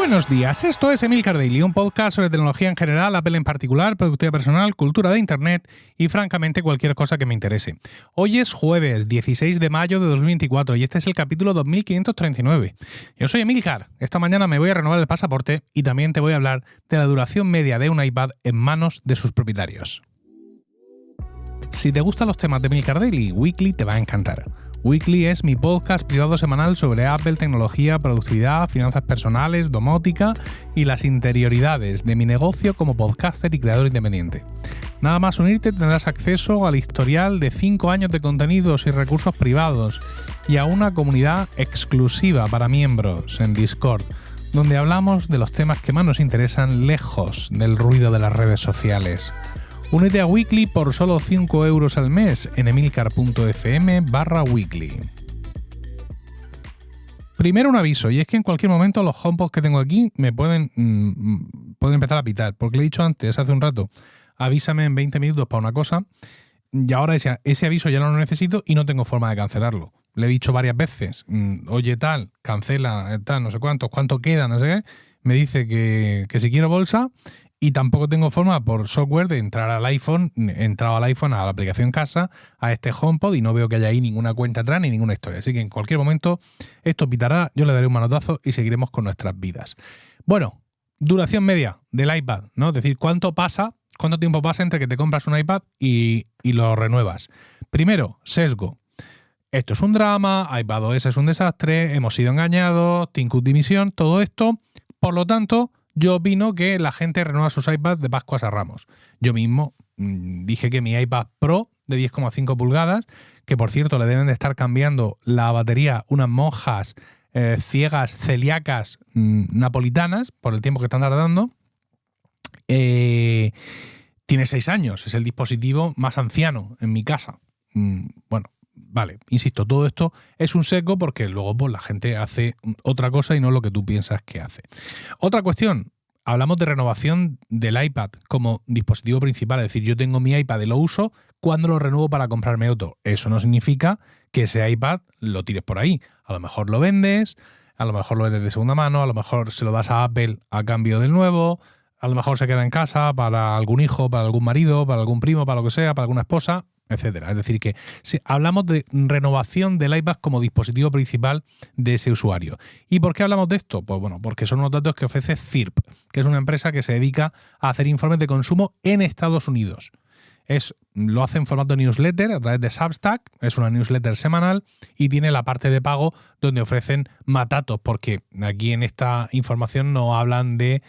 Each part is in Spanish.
Buenos días, esto es Emilcar Daily, un podcast sobre tecnología en general, Apple en particular, productividad personal, cultura de Internet y francamente cualquier cosa que me interese. Hoy es jueves 16 de mayo de 2024 y este es el capítulo 2539. Yo soy Emilcar, esta mañana me voy a renovar el pasaporte y también te voy a hablar de la duración media de un iPad en manos de sus propietarios. Si te gustan los temas de Emilcar Daily, Weekly te va a encantar. Weekly es mi podcast privado semanal sobre Apple, tecnología, productividad, finanzas personales, domótica y las interioridades de mi negocio como podcaster y creador independiente. Nada más unirte tendrás acceso al historial de 5 años de contenidos y recursos privados y a una comunidad exclusiva para miembros en Discord, donde hablamos de los temas que más nos interesan lejos del ruido de las redes sociales. Únete a Weekly por solo 5 euros al mes en emilcar.fm/weekly. Primero un aviso, y es que en cualquier momento los HomePods que tengo aquí me pueden empezar a pitar, porque le he dicho antes, hace un rato, avísame en 20 minutos para una cosa, y ahora ese aviso ya no lo necesito y no tengo forma de cancelarlo. Le he dicho varias veces, oye tal, cancela, tal, no sé cuánto queda, no sé qué, me dice que si quiero bolsa. Y tampoco tengo forma por software de entrar al iPhone, a la aplicación casa, a este HomePod y no veo que haya ahí ninguna cuenta atrás ni ninguna historia. Así que en cualquier momento esto pitará, yo le daré un manotazo y seguiremos con nuestras vidas. Bueno, duración media del iPad, ¿no? Es decir, ¿cuánto tiempo pasa entre que te compras un iPad y lo renuevas? Primero, sesgo. Esto es un drama, iPadOS es un desastre, hemos sido engañados, Tim Cook dimisión, todo esto. Por lo tanto, yo opino que la gente renueva sus iPads de Pascuas a Ramos. Yo mismo dije que mi iPad Pro de 10,5 pulgadas, que por cierto le deben de estar cambiando la batería unas monjas ciegas, celíacas, napolitanas, por el tiempo que están tardando, tiene 6 años. Es el dispositivo más anciano en mi casa. Bueno, vale, insisto, todo esto es un seco porque luego pues, la gente hace otra cosa y no lo que tú piensas que hace. Otra cuestión, hablamos de renovación del iPad como dispositivo principal, es decir, yo tengo mi iPad y lo uso, ¿cuándo lo renuevo para comprarme otro? Eso no significa que ese iPad lo tires por ahí. A lo mejor lo vendes, a lo mejor lo vendes de segunda mano, a lo mejor se lo das a Apple a cambio del nuevo, a lo mejor se queda en casa para algún hijo, para algún marido, para algún primo, para lo que sea, para alguna esposa, etcétera. Es decir, que si hablamos de renovación del iPad como dispositivo principal de ese usuario. ¿Y por qué hablamos de esto? Pues bueno, porque son unos datos que ofrece Zirp, que es una empresa que se dedica a hacer informes de consumo en Estados Unidos. Lo hace en formato newsletter a través de Substack, es una newsletter semanal y tiene la parte de pago donde ofrecen más datos, porque aquí en esta información no hablan de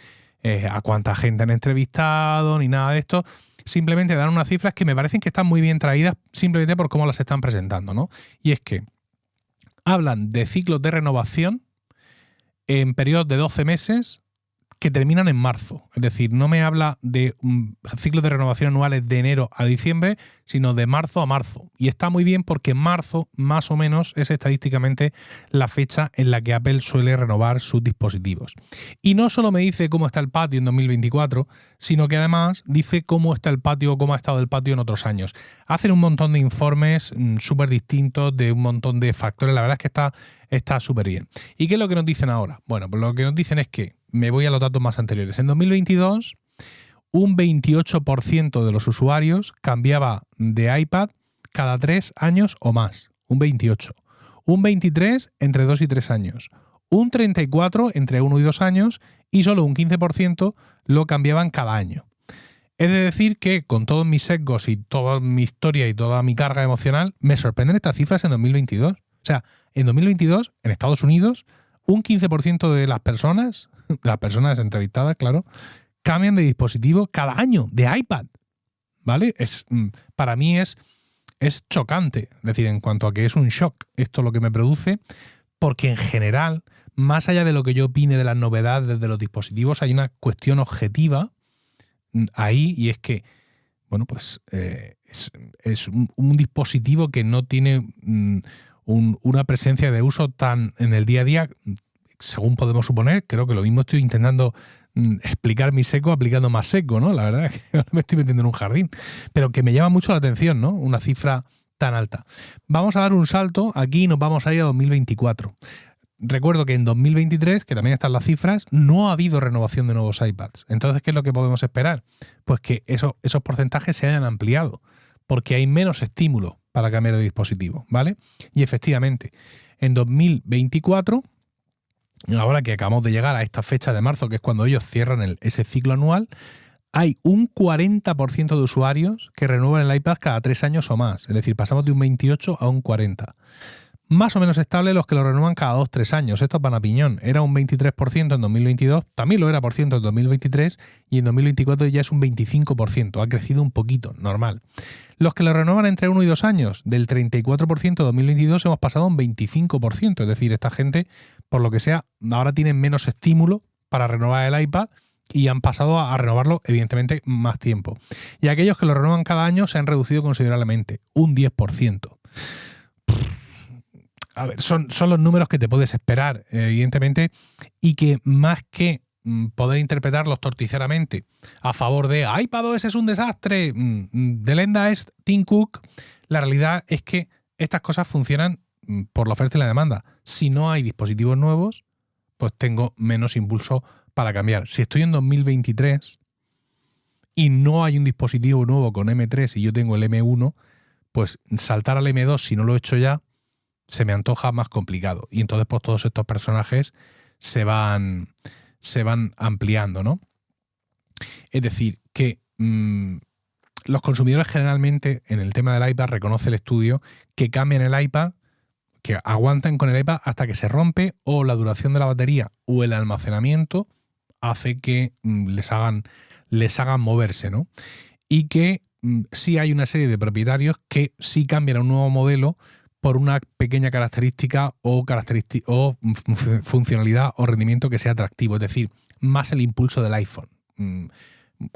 a cuánta gente han entrevistado ni nada de esto. Simplemente dan unas cifras que me parecen que están muy bien traídas simplemente por cómo las están presentando, ¿no? Y es que hablan de ciclos de renovación en periodos de 12 meses que terminan en marzo. Es decir, no me habla de ciclos de renovación anuales de enero a diciembre, sino de marzo a marzo. Y está muy bien porque marzo, más o menos, es estadísticamente la fecha en la que Apple suele renovar sus dispositivos. Y no solo me dice cómo está el patio en 2024, sino que además dice cómo está el patio o cómo ha estado el patio en otros años. Hacen un montón de informes súper distintos de un montón de factores. La verdad es que está súper bien. ¿Y qué es lo que nos dicen ahora? Bueno, pues lo que nos dicen es que me voy a los datos más anteriores. En 2022, un 28% de los usuarios cambiaba de iPad cada 3 años o más. Un 28%. Un 23% entre 2 y 3 años. Un 34% entre 1 y 2 años. Y solo un 15% lo cambiaban cada año. Es decir que con todos mis sesgos y toda mi historia y toda mi carga emocional, me sorprenden estas cifras en 2022. O sea, en 2022, en Estados Unidos, un 15% de las personas entrevistadas, claro, cambian de dispositivo cada año, de iPad, ¿vale? Para mí es chocante, es decir, en cuanto a que es un shock esto lo que me produce, porque en general, más allá de lo que yo opine de las novedades de los dispositivos, hay una cuestión objetiva ahí y es que, bueno, pues es un dispositivo que no tiene una presencia de uso tan en el día a día, según podemos suponer. Creo que lo mismo estoy intentando explicar mi seco aplicando más seco, ¿no? La verdad es que ahora me estoy metiendo en un jardín. Pero que me llama mucho la atención, ¿no? Una cifra tan alta. Vamos a dar un salto aquí y nos vamos a ir a 2024. recuerdo que en 2023, que también están las cifras, no ha habido renovación de nuevos iPads. Entonces, ¿qué es lo que podemos esperar? Pues que esos porcentajes se hayan ampliado, porque hay menos estímulo para cambiar de dispositivo, ¿vale? Y efectivamente, en 2024, ahora que acabamos de llegar a esta fecha de marzo, que es cuando ellos cierran ese ciclo anual, hay un 40% de usuarios que renuevan el iPad cada 3 años o más. Es decir, pasamos de un 28 a un 40%. Más o menos estable los que lo renuevan cada 2-3 años. Esto es pan a piñón. Era un 23% en 2022, también lo era por ciento en 2023 y en 2024 ya es un 25%. Ha crecido un poquito, normal. Los que lo renuevan entre 1 y 2 años, del 34% en 2022 hemos pasado a un 25%. Es decir, esta gente, por lo que sea, ahora tienen menos estímulo para renovar el iPad y han pasado a renovarlo, evidentemente, más tiempo. Y aquellos que lo renuevan cada año se han reducido considerablemente, un 10%. A ver, son los números que te puedes esperar, evidentemente, y que más que poder interpretarlos torticeramente a favor de iPadOS es un desastre, de lenda es Tim Cook, la realidad es que estas cosas funcionan por la oferta y la demanda. Si no hay dispositivos nuevos, pues tengo menos impulso para cambiar. Si estoy en 2023 y no hay un dispositivo nuevo con M3 y yo tengo el M1, pues saltar al M2 si no lo he hecho ya, se me antoja más complicado. Y entonces pues todos estos personajes se van ampliando, ¿no? Es decir, que los consumidores generalmente en el tema del iPad, reconoce el estudio, que cambian el iPad, que aguantan con el iPad hasta que se rompe, o la duración de la batería o el almacenamiento hace que les hagan moverse, ¿no? Y que sí hay una serie de propietarios que sí cambian a un nuevo modelo por una pequeña característica o funcionalidad o rendimiento que sea atractivo, es decir, más el impulso del iPhone.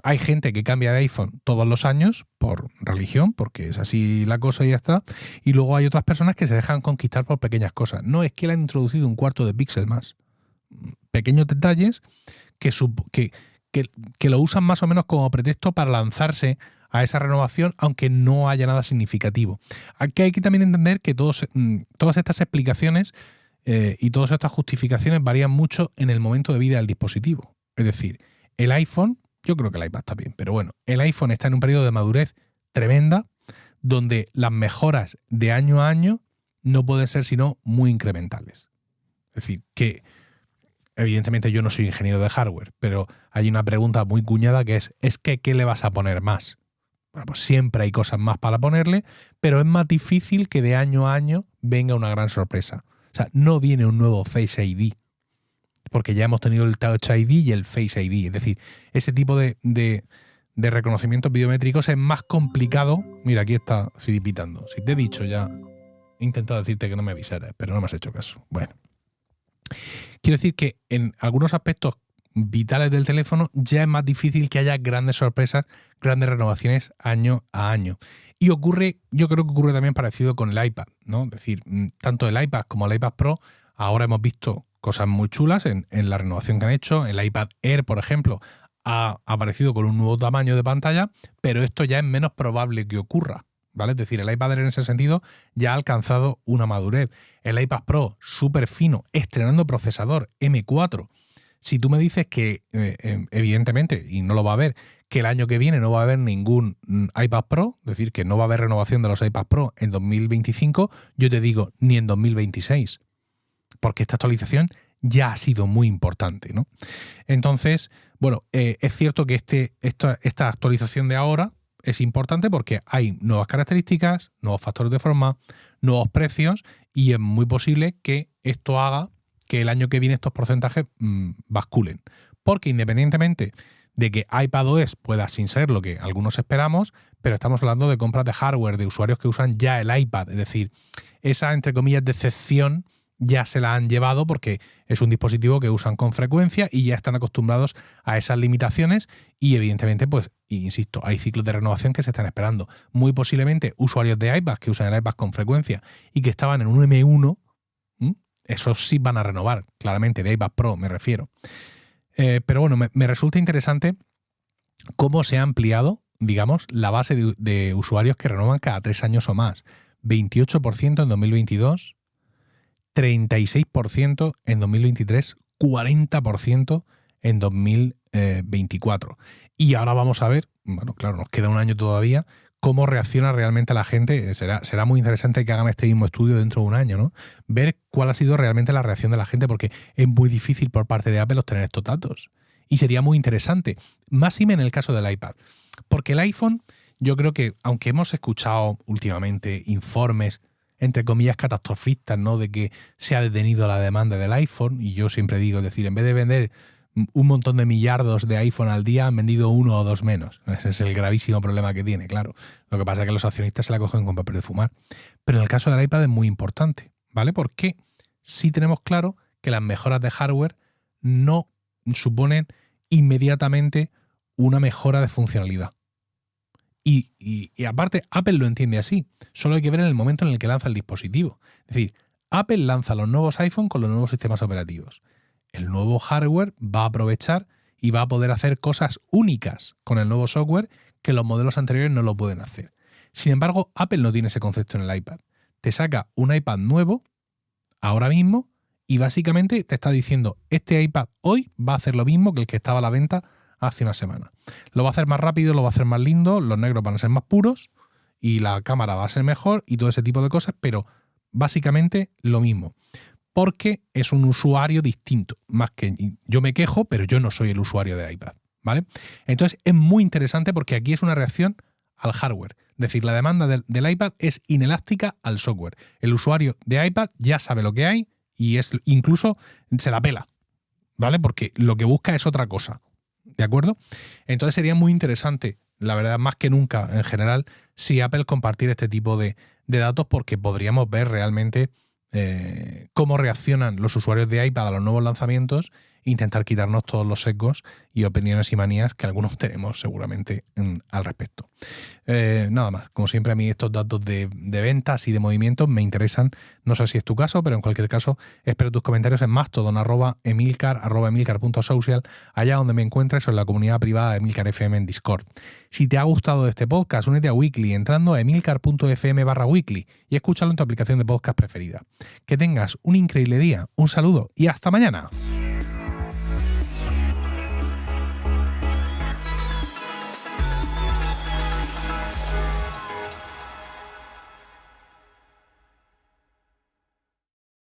Hay gente que cambia de iPhone todos los años por religión, porque es así la cosa y ya está, y luego hay otras personas que se dejan conquistar por pequeñas cosas. No, es que le han introducido un cuarto de píxel más. Pequeños detalles que lo usan más o menos como pretexto para lanzarse a esa renovación, aunque no haya nada significativo. Aquí hay que también entender que todas estas explicaciones y todas estas justificaciones varían mucho en el momento de vida del dispositivo. Es decir, el iPhone, yo creo que el iPad está bien, pero bueno, el iPhone está en un periodo de madurez tremenda, donde las mejoras de año a año no pueden ser sino muy incrementales. Es decir, que evidentemente yo no soy ingeniero de hardware, pero hay una pregunta muy cuñada que es que ¿qué le vas a poner más? Bueno, pues siempre hay cosas más para ponerle, pero es más difícil que de año a año venga una gran sorpresa. O sea, no viene un nuevo Face ID, porque ya hemos tenido el Touch ID y el Face ID. Es decir, ese tipo de reconocimientos biométricos es más complicado. Mira, aquí está Siri pitando. Si te he dicho ya, he intentado decirte que no me avisaras, pero no me has hecho caso. Bueno, quiero decir que en algunos aspectos vitales del teléfono ya es más difícil que haya grandes sorpresas, grandes renovaciones año a año. Y yo creo que ocurre también parecido con el iPad, ¿no? Es decir, tanto el iPad como el iPad Pro, ahora hemos visto cosas muy chulas en la renovación que han hecho. El iPad Air, por ejemplo, ha aparecido con un nuevo tamaño de pantalla, pero esto ya es menos probable que ocurra, ¿vale? Es decir, el iPad Air en ese sentido ya ha alcanzado una madurez. El iPad Pro, súper fino, estrenando procesador M4. Si tú me dices que, evidentemente, y no lo va a haber, que el año que viene no va a haber ningún iPad Pro, es decir, que no va a haber renovación de los iPad Pro en 2025, yo te digo, ni en 2026, porque esta actualización ya ha sido muy importante, ¿no? Entonces, bueno, es cierto que esta actualización de ahora es importante porque hay nuevas características, nuevos factores de forma, nuevos precios, y es muy posible que esto haga que el año que viene estos porcentajes basculen. Porque independientemente de que iPadOS pueda sin ser lo que algunos esperamos, pero estamos hablando de compras de hardware, de usuarios que usan ya el iPad. Es decir, esa, entre comillas, decepción ya se la han llevado porque es un dispositivo que usan con frecuencia y ya están acostumbrados a esas limitaciones y evidentemente, pues, insisto, hay ciclos de renovación que se están esperando. Muy posiblemente usuarios de iPad que usan el iPad con frecuencia y que estaban en un M1, esos sí van a renovar, claramente, de iPad Pro me refiero. Pero bueno, me resulta interesante cómo se ha ampliado, digamos, la base de usuarios que renuevan cada 3 años o más. 28% en 2022, 36% en 2023, 40% en 2024. Y ahora vamos a ver, bueno, claro, nos queda un año todavía, cómo reacciona realmente la gente. Será muy interesante que hagan este mismo estudio dentro de un año, ¿no? Ver cuál ha sido realmente la reacción de la gente, porque es muy difícil por parte de Apple obtener estos datos. Y sería muy interesante, más y menos en el caso del iPad. Porque el iPhone, yo creo que, aunque hemos escuchado últimamente informes, entre comillas, catastrofistas, ¿no? De que se ha detenido la demanda del iPhone, y yo siempre digo, es decir, en vez de vender un montón de millardos de iPhone al día, han vendido 1 o 2 menos. Ese es el gravísimo problema que tiene, claro. Lo que pasa es que los accionistas se la cogen con papel de fumar. Pero en el caso del iPad es muy importante, ¿vale? Porque sí tenemos claro que las mejoras de hardware no suponen inmediatamente una mejora de funcionalidad. Y aparte, Apple lo entiende así. Solo hay que ver en el momento en el que lanza el dispositivo. Es decir, Apple lanza los nuevos iPhone con los nuevos sistemas operativos. El nuevo hardware va a aprovechar y va a poder hacer cosas únicas con el nuevo software que los modelos anteriores no lo pueden hacer. Sin embargo, Apple no tiene ese concepto en el iPad. Te saca un iPad nuevo ahora mismo y básicamente te está diciendo, este iPad hoy va a hacer lo mismo que el que estaba a la venta hace una semana. Lo va a hacer más rápido, lo va a hacer más lindo, los negros van a ser más puros y la cámara va a ser mejor y todo ese tipo de cosas, pero básicamente lo mismo. Porque es un usuario distinto. Más que yo me quejo, pero yo no soy el usuario de iPad, ¿vale? Entonces es muy interesante porque aquí es una reacción al hardware. Es decir, la demanda del iPad es inelástica al software. El usuario de iPad ya sabe lo que hay y incluso se la pela, ¿vale? Porque lo que busca es otra cosa, ¿de acuerdo? Entonces sería muy interesante, la verdad, más que nunca en general, si Apple compartiera este tipo de datos, porque podríamos ver realmente cómo reaccionan los usuarios de iPad a los nuevos lanzamientos e intentar quitarnos todos los sesgos y opiniones y manías que algunos tenemos seguramente al respecto. Nada más, como siempre a mí estos datos de ventas y de movimientos me interesan, no sé si es tu caso, pero en cualquier caso espero tus comentarios en Mastodon, @emilcar.social, allá donde me encuentres o en la comunidad privada de Emilcar FM en Discord. Si te ha gustado este podcast, únete a Weekly entrando a emilcar.fm/weekly y escúchalo en tu aplicación de podcast preferida. Que tengas un increíble día, un saludo y hasta mañana.